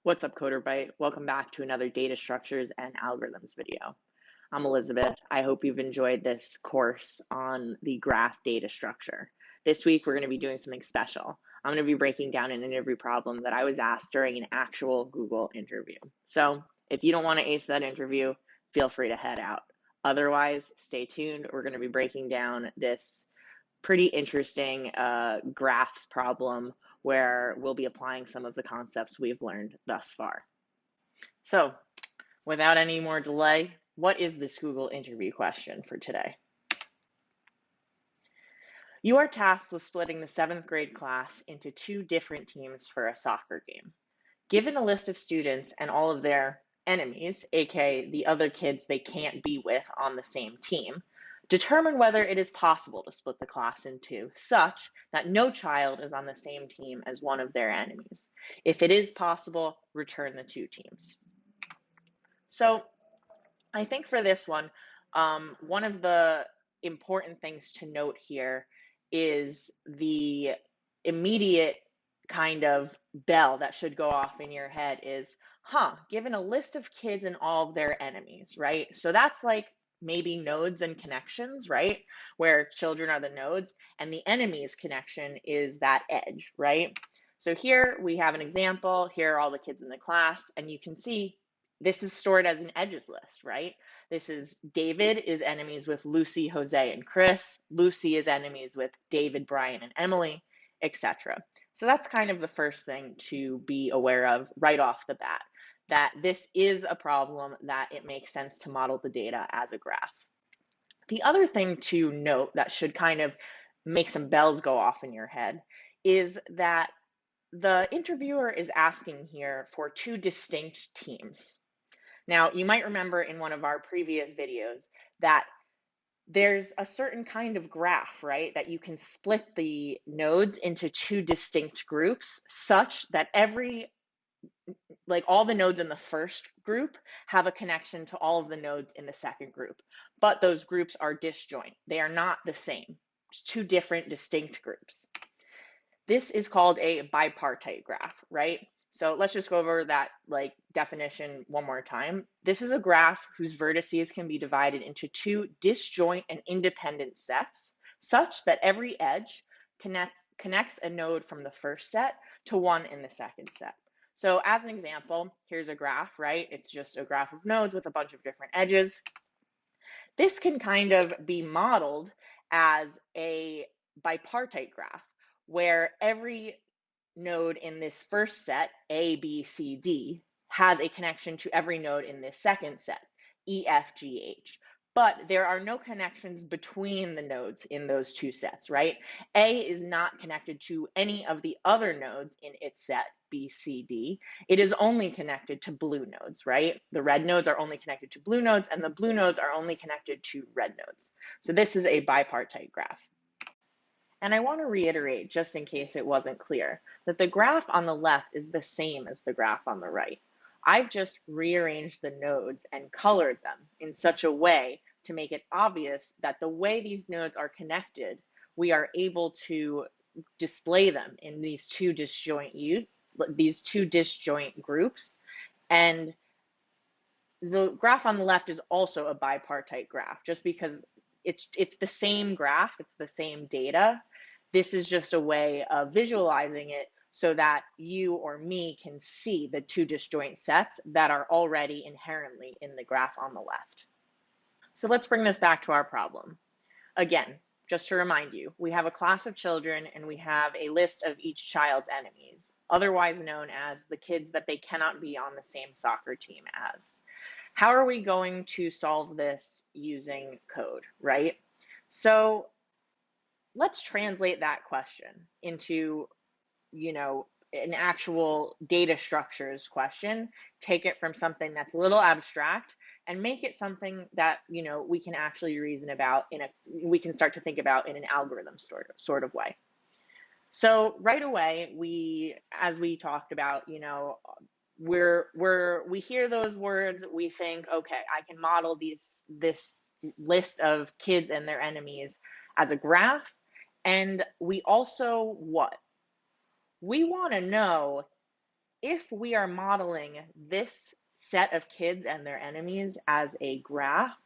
What's up, CoderByte? Welcome back to another data structures and algorithms video. I'm Elizabeth. I hope you've enjoyed this course on the graph data structure. This week, we're going to be doing something special. I'm going to be breaking down an interview problem that I was asked during an actual Google interview. So if you don't want to ace that interview, feel free to head out. Otherwise, stay tuned. We're going to be breaking down this pretty interesting graphs problem where we'll be applying some of the concepts we've learned thus far. So without any more delay, what is this Google interview question for today? You are tasked with splitting the 7th grade class into 2 different teams for a soccer game. Given a list of students and all of their enemies, aka the other kids they can't be with on the same team, determine whether it is possible to split the class in 2 such that no child is on the same team as one of their enemies. If it is possible, return the 2 teams. So I think for this one of the important things to note here is the immediate kind of bell that should go off in your head is, given a list of kids and all of their enemies, right? So that's like maybe nodes and connections, right? Where children are the nodes and the enemies connection is that edge, right? So here we have an example. Here are all the kids in the class, and you can see this is stored as an edges list, right? This is David is enemies with Lucy, Jose, and Chris. Lucy is enemies with David, Brian, and Emily, etc. So that's kind of the first thing to be aware of right off the bat, that this is a problem that it makes sense to model the data as a graph. The other thing to note that should kind of make some bells go off in your head is that the interviewer is asking here for 2 distinct teams. Now, you might remember in one of our previous videos that there's a certain kind of graph, right, that you can split the nodes into 2 distinct groups such that all the nodes in the first group have a connection to all of the nodes in the second group, but those groups are disjoint. They are not the same. It's 2 different distinct groups. This is called a bipartite graph, right? So let's just go over that definition one more time. This is a graph whose vertices can be divided into 2 disjoint and independent sets, such that every edge connects a node from the first set to one in the second set. So as an example, here's a graph, right? It's just a graph of nodes with a bunch of different edges. This can kind of be modeled as a bipartite graph, where every node in this first set, A, B, C, D, has a connection to every node in this second set, E, F, G, H. But there are no connections between the nodes in those 2 sets, right? A is not connected to any of the other nodes in its set, B, C, D. It is only connected to blue nodes, right? The red nodes are only connected to blue nodes, and the blue nodes are only connected to red nodes. So this is a bipartite graph. And I want to reiterate, just in case it wasn't clear, that the graph on the left is the same as the graph on the right. I've just rearranged the nodes and colored them in such a way to make it obvious that the way these nodes are connected, we are able to display them in these two disjoint groups. And the graph on the left is also a bipartite graph, just because it's the same graph, it's the same data. This is just a way of visualizing it so that you or me can see the 2 disjoint sets that are already inherently in the graph on the left. So let's bring this back to our problem. Again, just to remind you, we have a class of children and we have a list of each child's enemies, otherwise known as the kids that they cannot be on the same soccer team as. How are we going to solve this using code, right? So let's translate that question into, an actual data structures question, take it from something that's a little abstract and make it something that, we can actually reason about we can start to think about in an algorithm sort of way. So right away, as we talked about, we hear those words, we think, okay, I can model this list of kids and their enemies as a graph. And we also we want to know if we are modeling this set of kids and their enemies as a graph,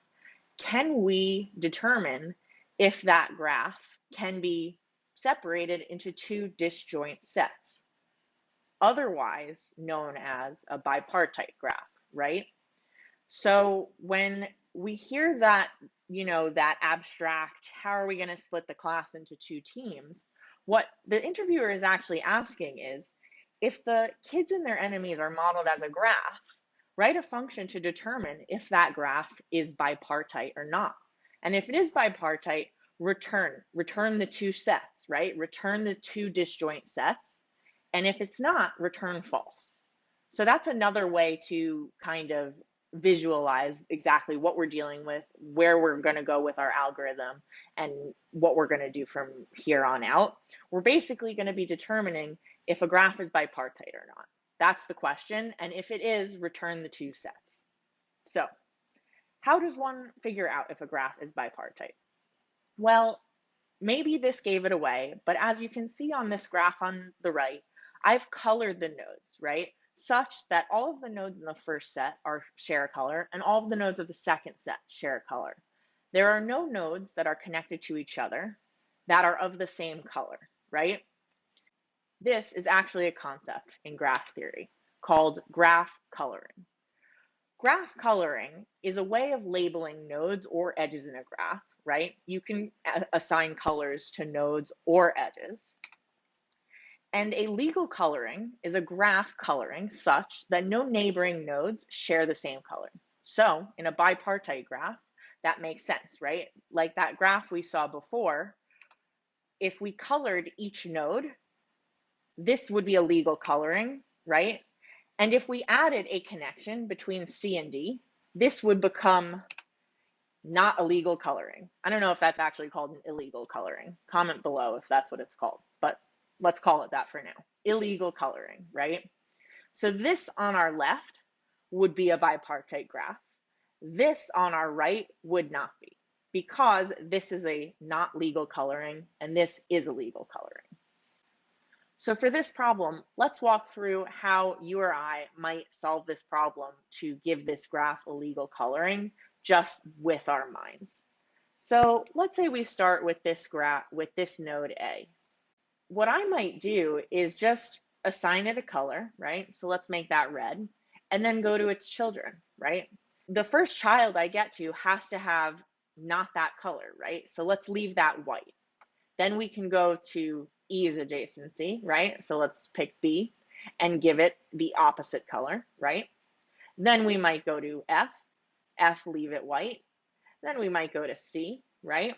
can we determine if that graph can be separated into two disjoint sets, otherwise known as a bipartite graph, right? So when we hear that, that abstract, how are we going to split the class into two teams? What the interviewer is actually asking is, if the kids and their enemies are modeled as a graph, write a function to determine if that graph is bipartite or not. And if it is bipartite, return the two sets, right? Return the two disjoint sets. And if it's not, return false. So that's another way to kind of visualize exactly what we're dealing with, where we're going to go with our algorithm, and what we're going to do from here on out. We're basically going to be determining if a graph is bipartite or not. That's the question. And if it is, return the two sets. So how does one figure out if a graph is bipartite? Well, maybe this gave it away, but as you can see on this graph on the right, I've colored the nodes, right? Such that all of the nodes in the first set share a color, and all of the nodes of the second set share a color. There are no nodes that are connected to each other that are of the same color, right? This is actually a concept in graph theory called graph coloring. Graph coloring is a way of labeling nodes or edges in a graph, right? You can assign colors to nodes or edges. And a legal coloring is a graph coloring such that no neighboring nodes share the same color. So in a bipartite graph, that makes sense, right? Like that graph we saw before, if we colored each node, this would be a legal coloring, right? And if we added a connection between C and D, this would become not illegal coloring. I don't know if that's actually called an illegal coloring. Comment below if that's what it's called, but let's call it that for now. Illegal coloring, right? So this on our left would be a bipartite graph. This on our right would not be, because this is a not legal coloring and this is a legal coloring. So for this problem, let's walk through how you or I might solve this problem to give this graph a legal coloring just with our minds. So let's say we start with this graph, with this node A. What I might do is just assign it a color, right? So let's make that red, and then go to its children, right? The first child I get to has to have not that color, right? So let's leave that white. Then we can go to E's adjacency, right? So let's pick B and give it the opposite color, right? Then we might go to F, leave it white. Then we might go to C, right?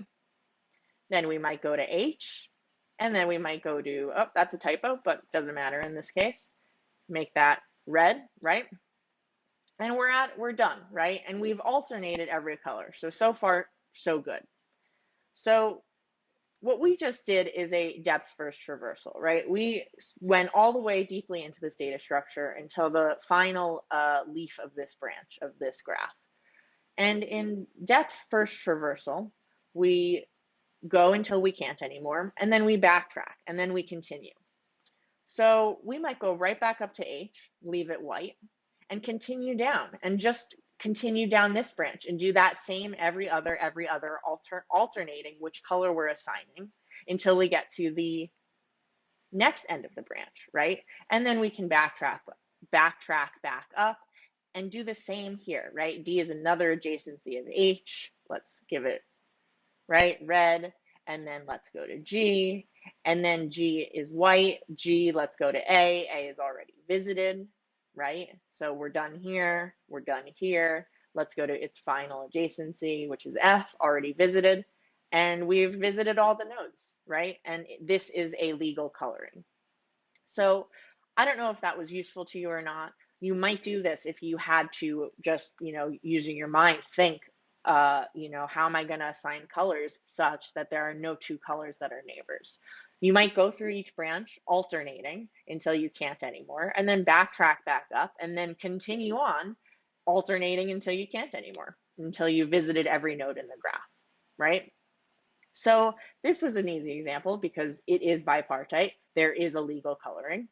Then we might go to H, and then we might go to, oh, that's a typo, but doesn't matter in this case. Make that red, right? And we're done, right? And we've alternated every color. So far, so good. So what we just did is a depth first traversal, right? We went all the way deeply into this data structure until the final leaf of this branch of this graph. And in depth first traversal, we go until we can't anymore, and then we backtrack, and then we continue. So we might go right back up to H, leave it white, and continue down, and just continue down this branch and do that same every other alternating which color we're assigning until we get to the next end of the branch, right? And then we can backtrack back up and do the same here, right? D is another adjacency of H. Let's give it, right, red, and then let's go to G, and then G is white. G, let's go to A. A is already visited, right? So we're done here, we're done here. Let's go to its final adjacency, which is F, already visited. And we've visited all the nodes, right? And this is a legal coloring. So I don't know if that was useful to you or not. You might do this if you had to just, using your mind, think, how am I going to assign colors such that there are no two colors that are neighbors? You might go through each branch alternating until you can't anymore, and then backtrack back up, and then continue on alternating until you can't anymore, until you visited every node in the graph, right? So this was an easy example because it is bipartite. There is a legal coloring.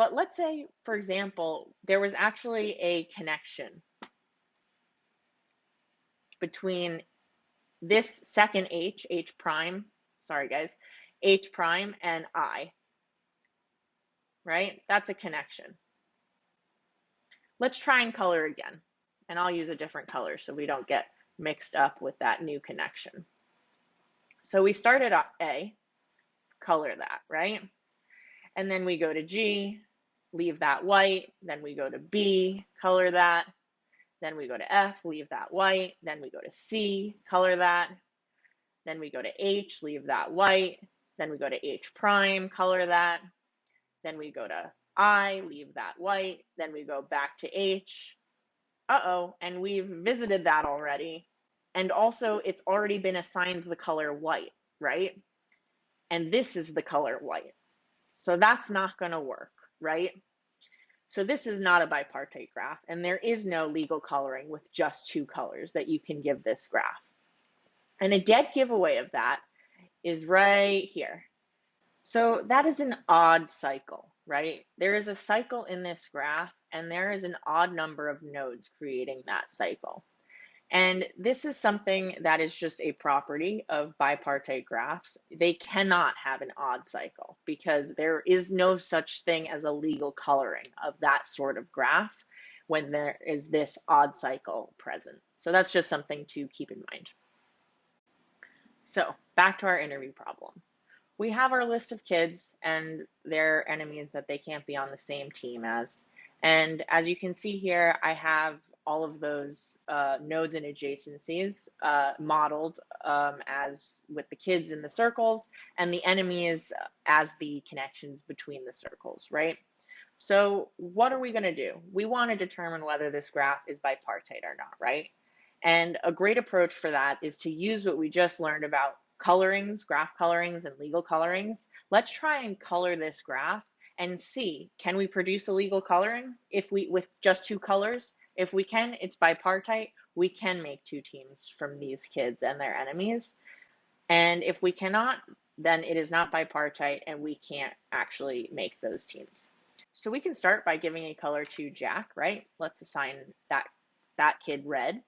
But let's say, for example, there was actually a connection between this second H prime, sorry guys, H prime and I, right? That's a connection. Let's try and color again. And I'll use a different color so we don't get mixed up with that new connection. So we started at A, color that, right? And then we go to G, leave that white. Then we go to B, color that. Then we go to F, leave that white. Then we go to C, color that. Then we go to H, leave that white. Then we go to H prime, color that. Then we go to I, leave that white. Then we go back to H. And we've visited that already. And also it's already been assigned the color white, right? And this is the color white. So that's not going to work, right? So this is not a bipartite graph, and there is no legal coloring with just two colors that you can give this graph. And a dead giveaway of that is right here. So that is an odd cycle, right? There is a cycle in this graph, and there is an odd number of nodes creating that cycle. And this is something that is just a property of bipartite graphs. They cannot have an odd cycle because there is no such thing as a legal coloring of that sort of graph when there is this odd cycle present. So that's just something to keep in mind. So back to our interview problem. We have our list of kids and their enemies that they can't be on the same team as. And as you can see here, I have all of those nodes and adjacencies modeled as with the kids in the circles and the enemies as the connections between the circles, right? So what are we going to do? We want to determine whether this graph is bipartite or not, right? And a great approach for that is to use what we just learned about colorings, graph colorings, and legal colorings. Let's try and color this graph and see, can we produce a legal coloring with just two colors? If we can, it's bipartite. We can make two teams from these kids and their enemies. And if we cannot, then it is not bipartite and we can't actually make those teams. So we can start by giving a color to Jack, right? Let's assign that kid red.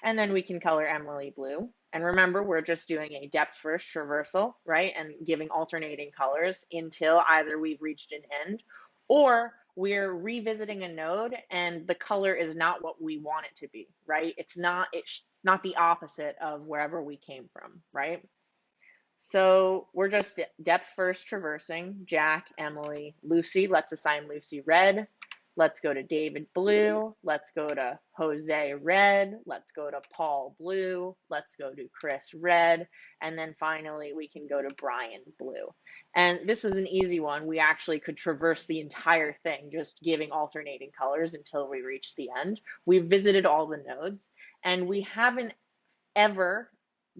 And then we can color Emily blue. And remember, we're just doing a depth first traversal, right? And giving alternating colors until either we've reached an end or we're revisiting a node and the color is not what we want it to be, right? It's not the opposite of wherever we came from, right? So we're just depth first traversing Jack, Emily, Lucy. Let's assign Lucy red. Let's go to David blue. Let's go to Jose red. Let's go to Paul blue. Let's go to Chris red. And then finally we can go to Brian blue. And this was an easy one. We actually could traverse the entire thing just giving alternating colors until we reach the end. We visited all the nodes and we haven't ever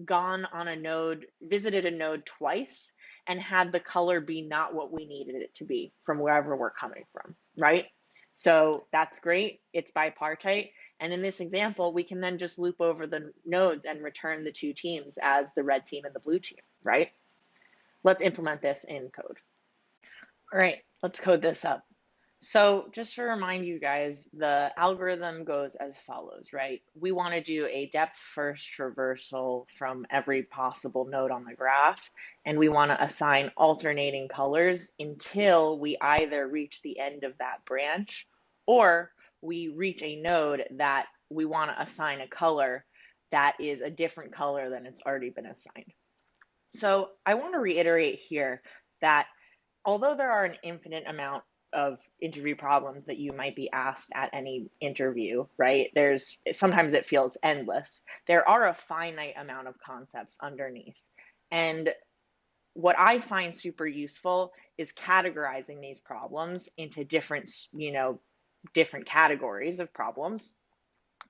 gone on a node, visited a node twice and had the color be not what we needed it to be from wherever we're coming from, right? So that's great. It's bipartite. And in this example, we can then just loop over the nodes and return the two teams as the red team and the blue team, right? Let's implement this in code. All right, let's code this up. So just to remind you guys, the algorithm goes as follows, right? We want to do a depth first traversal from every possible node on the graph, and we want to assign alternating colors until we either reach the end of that branch or we reach a node that we want to assign a color that is a different color than it's already been assigned. So I want to reiterate here that although there are an infinite amount of interview problems that you might be asked at any interview, right? Sometimes it feels endless. There are a finite amount of concepts underneath. And what I find super useful is categorizing these problems into different categories of problems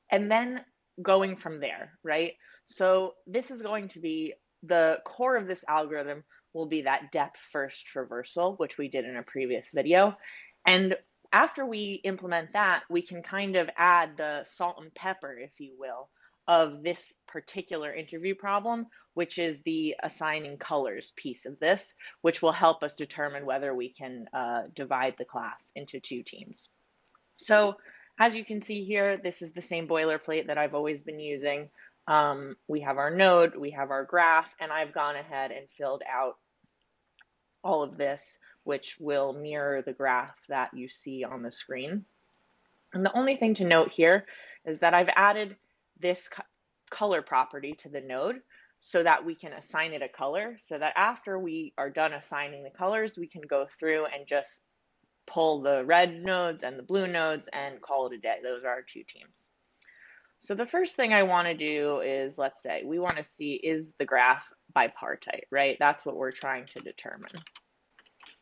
and then going from there, right? So this is going to be the core of this algorithm will be that depth first traversal, which we did in a previous video. And after we implement that, we can kind of add the salt and pepper, if you will, of this particular interview problem, which is the assigning colors piece of this, which will help us determine whether we can divide the class into two teams. So as you can see here, this is the same boilerplate that I've always been using. We have our node, we have our graph, and I've gone ahead and filled out all of this, which will mirror the graph that you see on the screen. And the only thing to note here is that I've added this color property to the node so that we can assign it a color, so that after we are done assigning the colors, we can go through and just pull the red nodes and the blue nodes and call it a day. Those are our two teams. So the first thing I want to do is, let's say we want to see, is the graph bipartite, right? That's what we're trying to determine.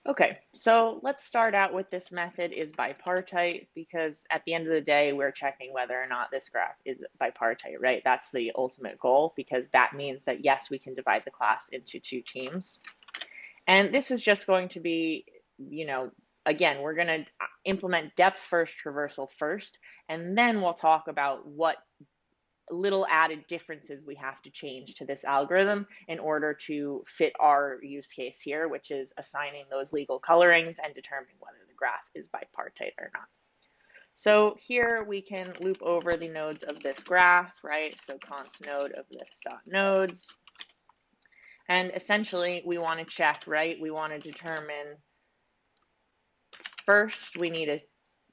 Okay, so let's start out with this method is bipartite, because at the end of the day, we're checking whether or not this graph is bipartite, right? That's the ultimate goal, because that means that yes, we can divide the class into two teams. And this is just going to be, again, we're going to implement depth first traversal first, and then we'll talk about what little added differences we have to change to this algorithm in order to fit our use case here, which is assigning those legal colorings and determining whether the graph is bipartite or not. So here we can loop over the nodes of this graph, right? So const node of this dot nodes. And essentially we want to check, right? We want to determine first, we need to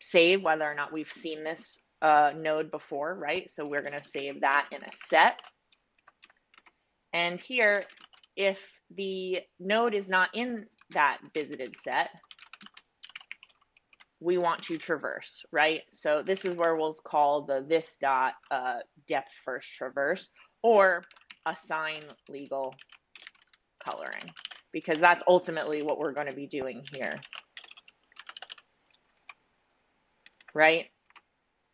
save whether or not we've seen this node before, right? So we're going to save that in a set. And here, if the node is not in that visited set, we want to traverse, right? So this is where we'll call the this dot depth first traverse, or assign legal coloring, because that's ultimately what we're going to be doing here, right?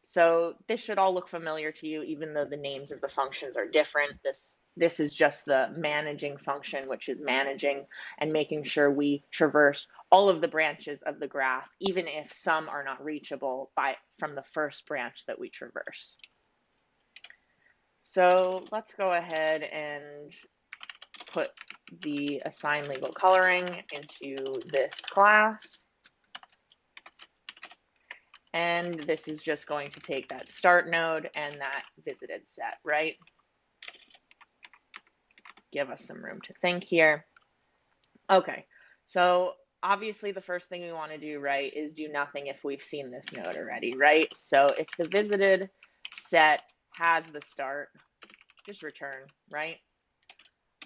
So this should all look familiar to you, even though the names of the functions are different. This is just the managing function, which is managing and making sure we traverse all of the branches of the graph, even if some are not reachable from the first branch that we traverse. So let's go ahead and put the assign legal coloring into this class. And this is just going to take that start node and that visited set, right? Give us some room to think here. Okay, so obviously the first thing we want to do, right, is do nothing if we've seen this node already, right? So if the visited set has the start, just return, right?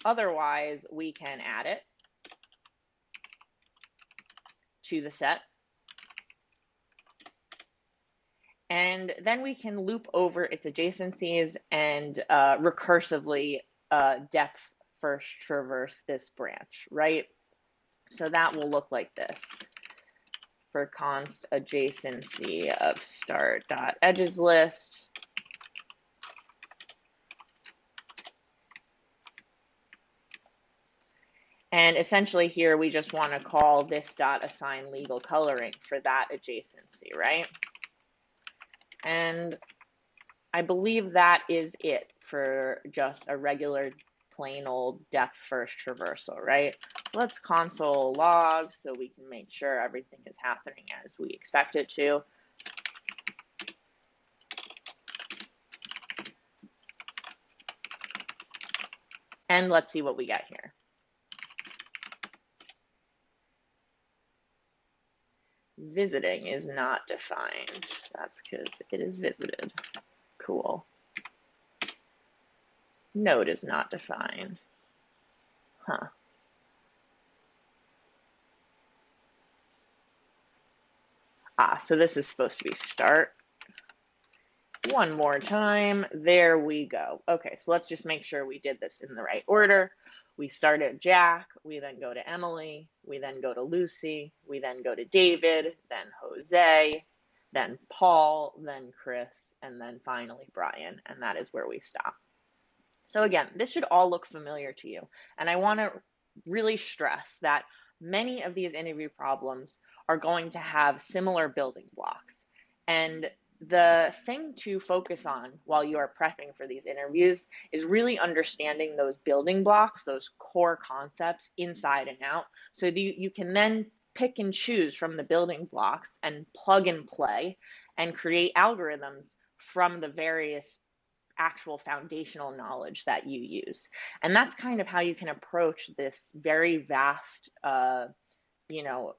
Otherwise, we can add it to the set. And then we can loop over its adjacencies and recursively depth first traverse this branch, right? So that will look like this. For const adjacency of start dot edges list. And essentially here we just want to call this dot assign legal coloring for that adjacency, right? And I believe that is it for just a regular plain old depth first traversal, right? So let's console log so we can make sure everything is happening as we expect it to. And let's see what we get here. Visiting is not defined. That's because it is visited. Cool. Node is not defined. Huh. So this is supposed to be start. One more time. There we go. Okay, so let's just make sure we did this in the right order. We start at Jack, we then go to Emily, we then go to Lucy, we then go to David, then Jose, then Paul, then Chris, and then finally Brian, and that is where we stop. So again, this should all look familiar to you, and I want to really stress that many of these interview problems are going to have similar building blocks, and the thing to focus on while you are prepping for these interviews is really understanding those building blocks, those core concepts inside and out, so that you can then pick and choose from the building blocks and plug and play and create algorithms from the various actual foundational knowledge that you use. And that's kind of how you can approach this very vast, you know,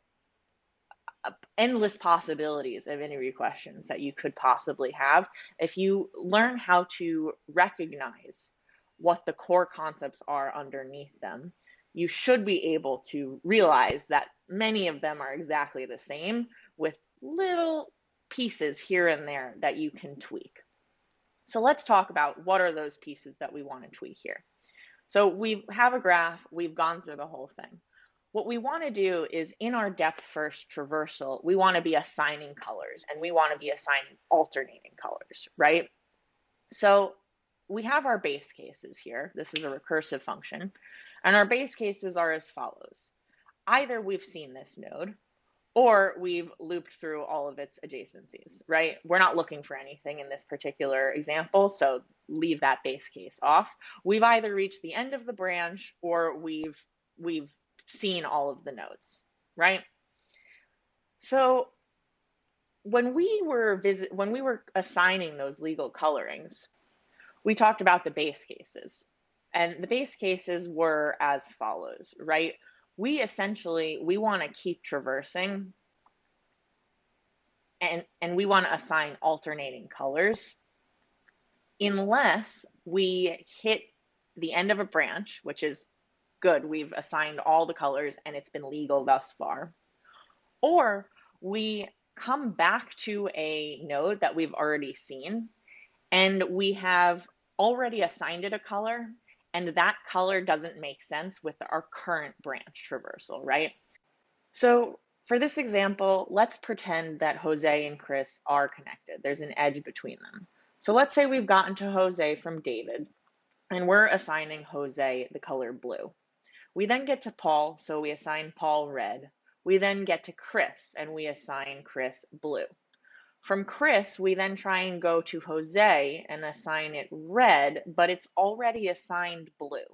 endless possibilities of interview questions that you could possibly have if you learn how to recognize what the core concepts are underneath them. You should be able to realize that many of them are exactly the same with little pieces here and there that you can tweak. So let's talk about what are those pieces that we want to tweak here. So we have a graph, we've gone through the whole thing. What we want to do is in our depth first traversal, we want to be assigning colors and we want to be assigning alternating colors, right? So we have our base cases here. This is a recursive function. And our base cases are as follows. Either we've seen this node or we've looped through all of its adjacencies, right? We're not looking for anything in this particular example, so leave that base case off. We've either reached the end of the branch or we've seen all of the nodes, right? So when we were assigning those legal colorings, we talked about the base cases. And the base cases were as follows, right? We want to keep traversing and we want to assign alternating colors unless we hit the end of a branch, which is good, we've assigned all the colors and it's been legal thus far, or we come back to a node that we've already seen and we have already assigned it a color and that color doesn't make sense with our current branch traversal, right? So for this example, let's pretend that Jose and Chris are connected. There's an edge between them. So let's say we've gotten to Jose from David and we're assigning Jose the color blue. We then get to Paul, so we assign Paul red. We then get to Chris, and we assign Chris blue. From Chris, we then try and go to Jose and assign it red, but it's already assigned blue.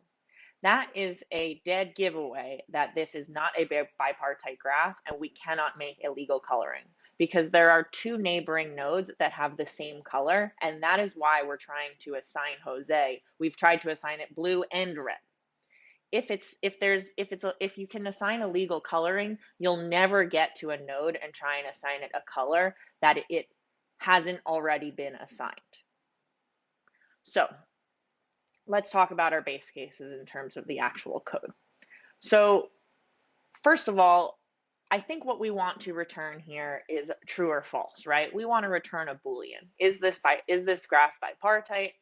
That is a dead giveaway that this is not a bipartite graph, and we cannot make a legal coloring because there are two neighboring nodes that have the same color, and that is why we're trying to assign Jose. We've tried to assign it blue and red. If you can assign a legal coloring, you'll never get to a node and try and assign it a color that it hasn't already been assigned. So let's talk about our base cases in terms of the actual code. So first of all, I think what we want to return here is true or false, right? We want to return a Boolean. Is this graph bipartite?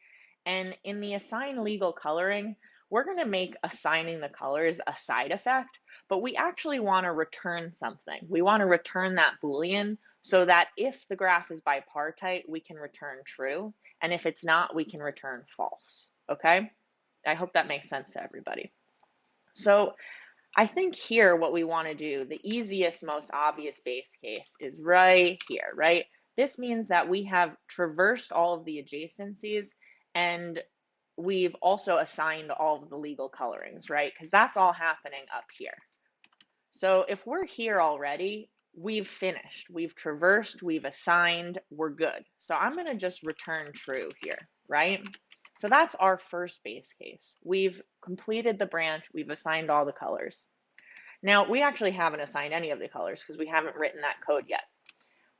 And in the assign legal coloring, we're going to make assigning the colors a side effect, but we actually want to return something. We want to return that Boolean so that if the graph is bipartite, we can return true. And if it's not, we can return false. Okay? I hope that makes sense to everybody. So I think here what we want to do, the easiest, most obvious base case is right here, right? This means that we have traversed all of the adjacencies and we've also assigned all of the legal colorings, right? Because that's all happening up here. So if we're here already, we've finished, we've traversed, we've assigned, we're good. So I'm going to just return true here, right? So that's our first base case. We've completed the branch, we've assigned all the colors. Now, we actually haven't assigned any of the colors because we haven't written that code yet.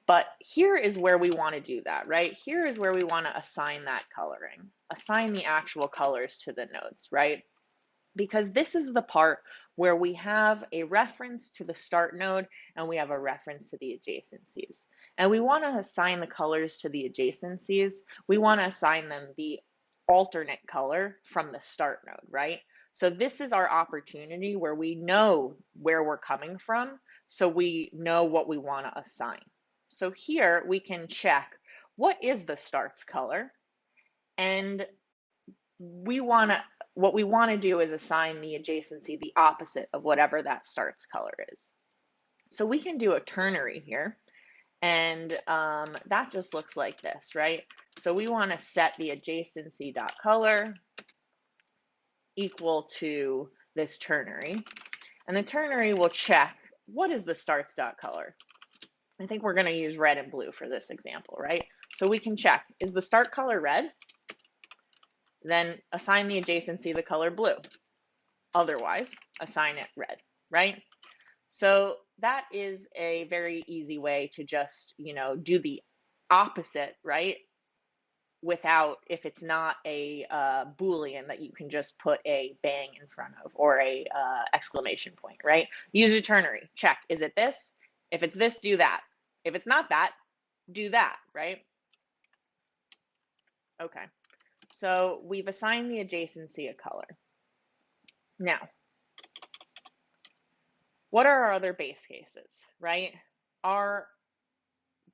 But here is where we want to do that, right? Here is where we want to assign that coloring, assign the actual colors to the nodes, right? Because this is the part where we have a reference to the start node and we have a reference to the adjacencies. And we want to assign the colors to the adjacencies. We want to assign them the alternate color from the start node, right? So this is our opportunity where we know where we're coming from, so we know what we want to assign. So here we can check what is the starts color, and what we want to do is assign the adjacency the opposite of whatever that starts color is. So we can do a ternary here, And that just looks like this, right? So we want to set the adjacency dot color equal to this ternary. And the ternary will check, what is the starts dot color? I think we're going to use red and blue for this example, right? So we can check, is the start color red? Then assign the adjacency the color blue. Otherwise, assign it red, right? So that is a very easy way to just, do the opposite, right? Without, if it's not a Boolean that you can just put a bang in front of or a exclamation point, right? Use a ternary. Check, is it this? If it's this, do that. If it's not that, do that, right? Okay, so we've assigned the adjacency a color. Now, what are our other base cases, right? Our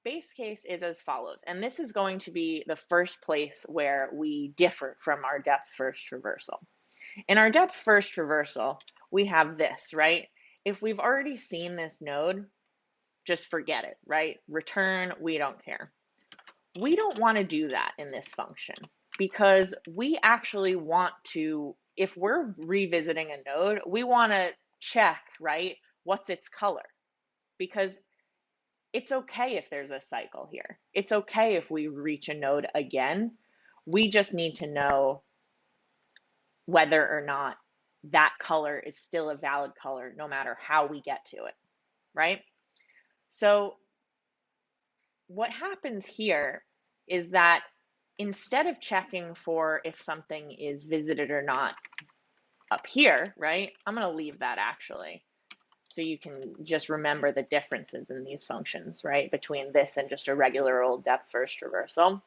base case is as follows, and this is going to be the first place where we differ from our depth first traversal. In our depth first traversal, we have this, right? If we've already seen this node, just forget it, right? Return, we don't care. We don't want to do that in this function because we actually want to, if we're revisiting a node, we want to check, right? What's its color? Because it's okay if there's a cycle here. It's okay if we reach a node again. We just need to know whether or not that color is still a valid color no matter how we get to it, right? So what happens here is that instead of checking for if something is visited or not up here, right? I'm going to leave that actually, so you can just remember the differences in these functions, right? Between this and just a regular old depth first traversal.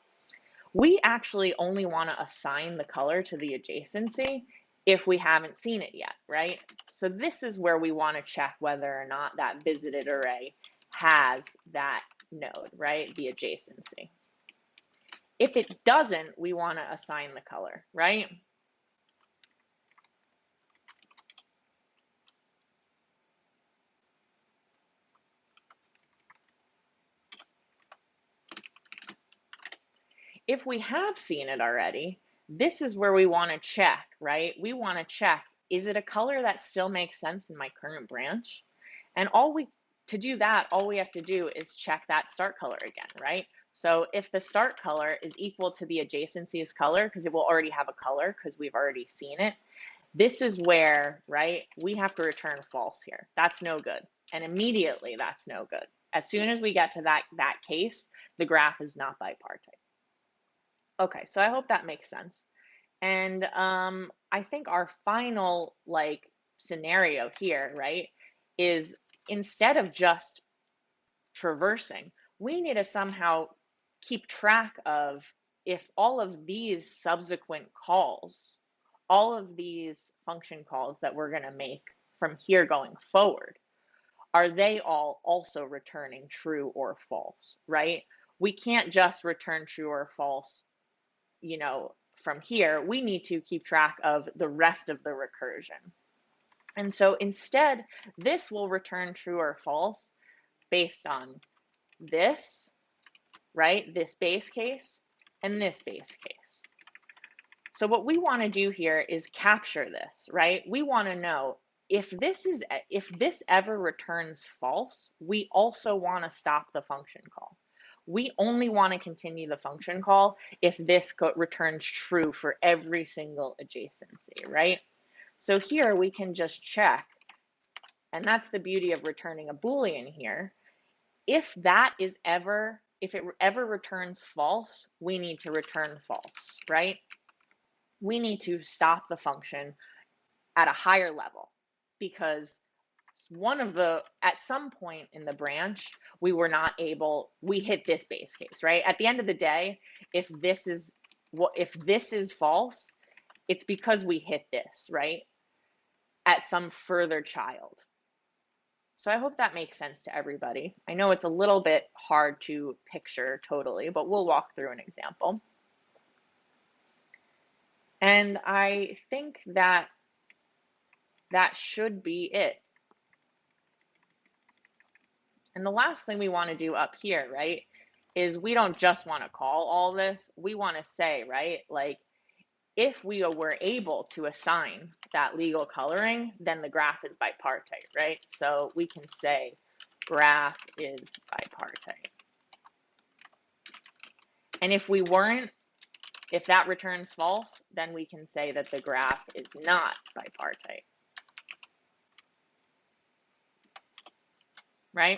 We actually only want to assign the color to the adjacency if we haven't seen it yet, right? So this is where we want to check whether or not that visited array has that node, right? The adjacency. If it doesn't, we want to assign the color, right? If we have seen it already, this is where we want to check, right? We want to check, is it a color that still makes sense in my current branch? And to do that, all we have to do is check that start color again, right? So if the start color is equal to the adjacency's color, because it will already have a color because we've already seen it, this is where, right, we have to return false here. That's no good. And immediately that's no good. As soon as we get to that case, the graph is not bipartite. Okay, so I hope that makes sense. And I think our final scenario here, right, is instead of just traversing, we need to somehow keep track of if all of these subsequent calls, all of these function calls that we're going to make from here going forward, are they all also returning true or false, right? We can't just return true or false, from here. We need to keep track of the rest of the recursion. And so instead, this will return true or false based on this, right? This base case and this base case. So what we want to do here is capture this, right? We want to know if this ever returns false, we also want to stop the function call. We only want to continue the function call if this returns true for every single adjacency, right? So here we can just check, and that's the beauty of returning a Boolean here. If it ever returns false, we need to return false, right? We need to stop the function at a higher level because at some point in the branch, we hit this base case, right? At the end of the day, if this is false, it's because we hit this, right? At some further child. So I hope that makes sense to everybody. I know it's a little bit hard to picture totally, but we'll walk through an example. And I think that should be it. And the last thing we want to do up here, right, is we don't just want to call all this. We want to say, right, like if we were able to assign that legal coloring, then the graph is bipartite, right? So we can say graph is bipartite. And if we weren't, if that returns false, then we can say that the graph is not bipartite, right?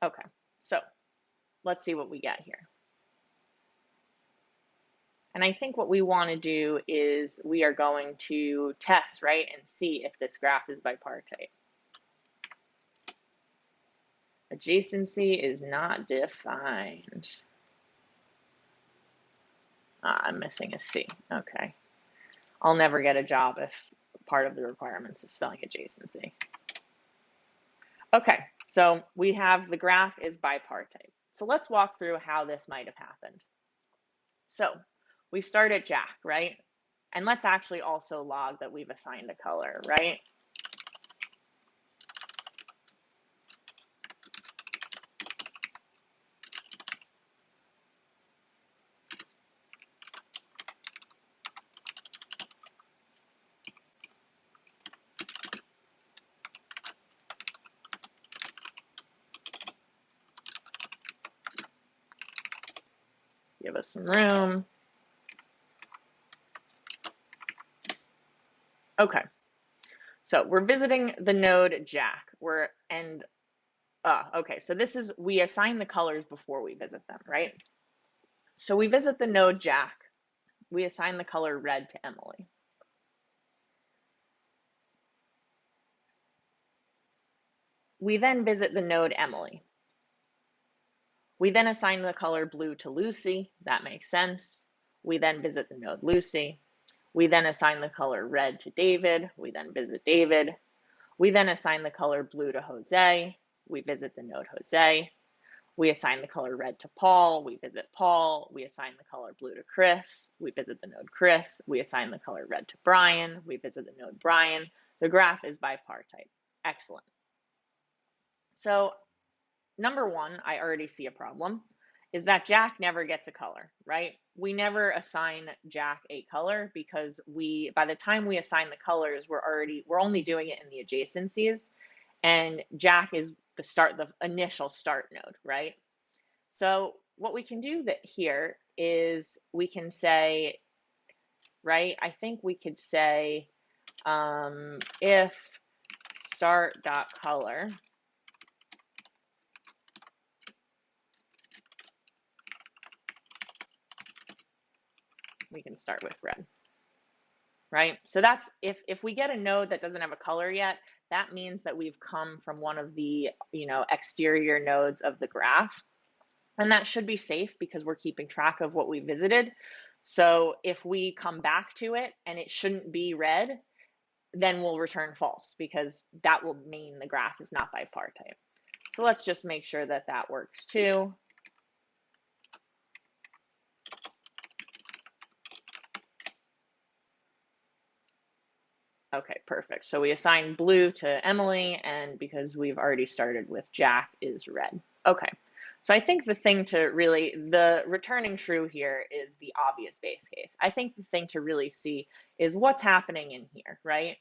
Okay, so let's see what we get here. And I think what we want to do is we are going to test, right, and see if this graph is bipartite. Adjacency is not defined. I'm missing a C. Okay. I'll never get a job if part of the requirements is spelling adjacency. Okay, so we have the graph is bipartite. So let's walk through how this might have happened. So we start at Jack, right? And let's actually also log that we've assigned a color, right? Give us some room. Okay, so we're visiting the node Jack. Okay, so this is, we assign the colors before we visit them, right? So we visit the node Jack. We assign the color red to Emily. We then visit the node Emily. We then assign the color blue to Lucy. That makes sense. We then visit the node Lucy. We then assign the color red to David. We then visit David. We then assign the color blue to Jose. We visit the node Jose. We assign the color red to Paul. We visit Paul. We assign the color blue to Chris. We visit the node Chris. We assign the color red to Brian. We visit the node Brian. The graph is bipartite. Excellent. So number one, I already see a problem, is that Jack never gets a color, right? We never assign Jack a color because by the time we assign the colors, we're only doing it in the adjacencies, and Jack is the initial start node, right? So what we can do here is we can say, right, I think we could say if start.color, we can start with red, right? So that's, if we get a node that doesn't have a color yet, that means that we've come from one of the, exterior nodes of the graph. And that should be safe because we're keeping track of what we visited. So if we come back to it and it shouldn't be red, then we'll return false because that will mean the graph is not bipartite. So let's just make sure that that works too. Okay, perfect. So we assign blue to Emily, and because we've already started with Jack is red. Okay, so I think the returning true here is the obvious base case. I think the thing to really see is what's happening in here, right?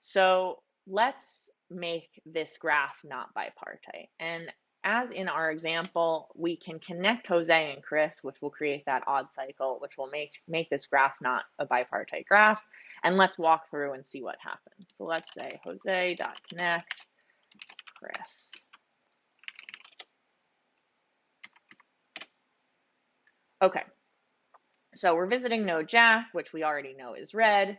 So let's make this graph not bipartite. And as in our example, we can connect Jose and Chris, which will create that odd cycle, which will make this graph not a bipartite graph. And let's walk through and see what happens. So let's say Jose.connect Chris. Okay, so we're visiting node Jack, which we already know is red.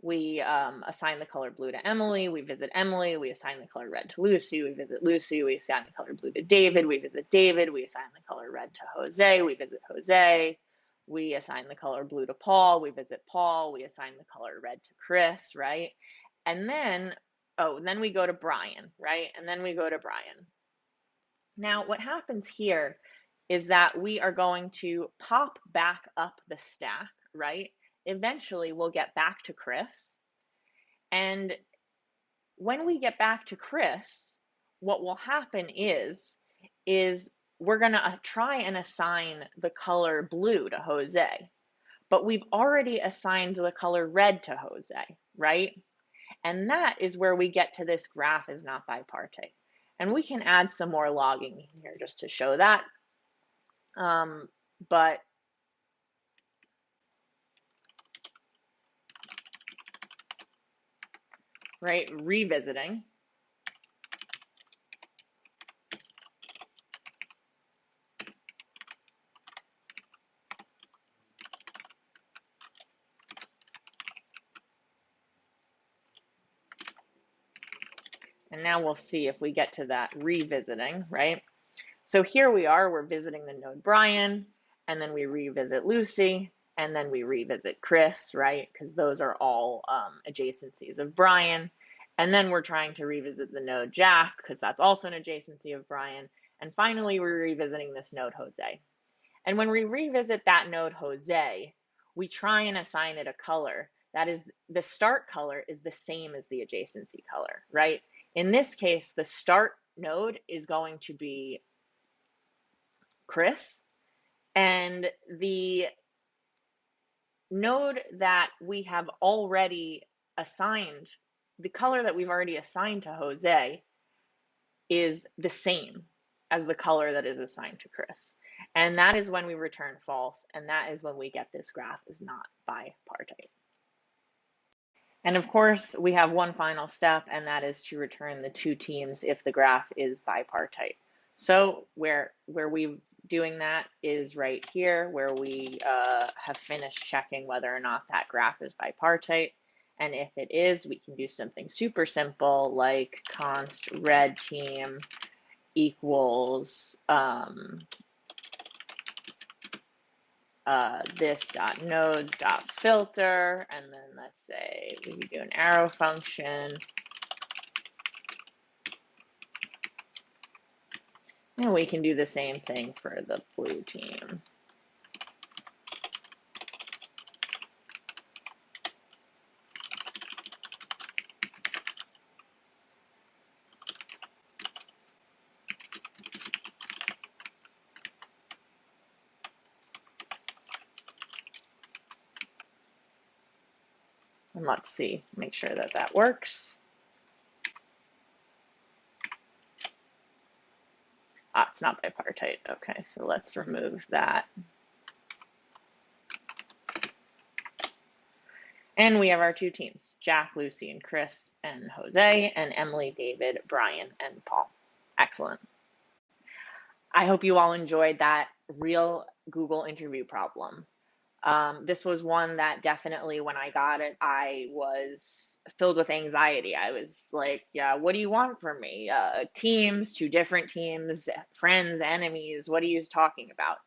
We assign the color blue to Emily. We visit Emily. We assign the color red to Lucy. We visit Lucy. We assign the color blue to David. We visit David. We assign the color red to Jose. We visit Jose. We assign the color blue to Paul. We visit Paul. We assign the color red to Chris, right? And then, then we go to Brian, right? And then we go to Brian. Now, what happens here is that we are going to pop back up the stack, right? Eventually, we'll get back to Chris. And when we get back to Chris, what will happen is we're going to try and assign the color blue to Jose, but we've already assigned the color red to Jose, right? And that is where we get to this graph is not bipartite. And we can add some more logging in here just to show that. But right, revisiting. And now we'll see if we get to that revisiting, right? So here we are, we're visiting the node Brian, and then we revisit Lucy, and then we revisit Chris, right? Because those are all adjacencies of Brian. And then we're trying to revisit the node Jack, because that's also an adjacency of Brian. And finally, we're revisiting this node Jose. And when we revisit that node Jose, we try and assign it a color. That is, the start color is the same as the adjacency color, right? In this case, the start node is going to be Chris, and the node that we have already assigned, the color that we've already assigned to Jose is the same as the color that is assigned to Chris. And that is when we return false, and that is when we get this graph is not bipartite. And of course, we have one final step, and that is to return the two teams if the graph is bipartite. So where we doing that is right here, where we have finished checking whether or not that graph is bipartite. And if it is, we can do something super simple like const red team equals this dot nodes dot filter, and then let's say we can do an arrow function. And we can do the same thing for the blue team. And let's see, make sure that that works. Ah, it's not bipartite. Okay, so let's remove that. And we have our two teams, Jack, Lucy, and Chris, and Jose, and Emily, David, Brian, and Paul. Excellent. I hope you all enjoyed that real Google interview problem. This was one that definitely, when I got it, I was filled with anxiety. I was like, yeah, what do you want from me? Teams, two different teams, friends, enemies, what are you talking about?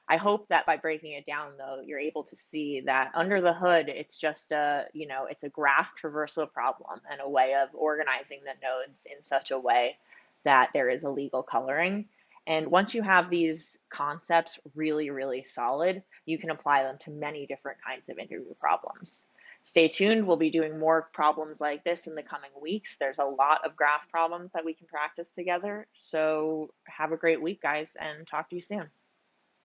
I hope that by breaking it down, though, you're able to see that under the hood, it's just it's a graph traversal problem and a way of organizing the nodes in such a way that there is a legal coloring. And once you have these concepts really, really solid, you can apply them to many different kinds of interview problems. Stay tuned. We'll be doing more problems like this in the coming weeks. There's a lot of graph problems that we can practice together. So have a great week, guys, and talk to you soon.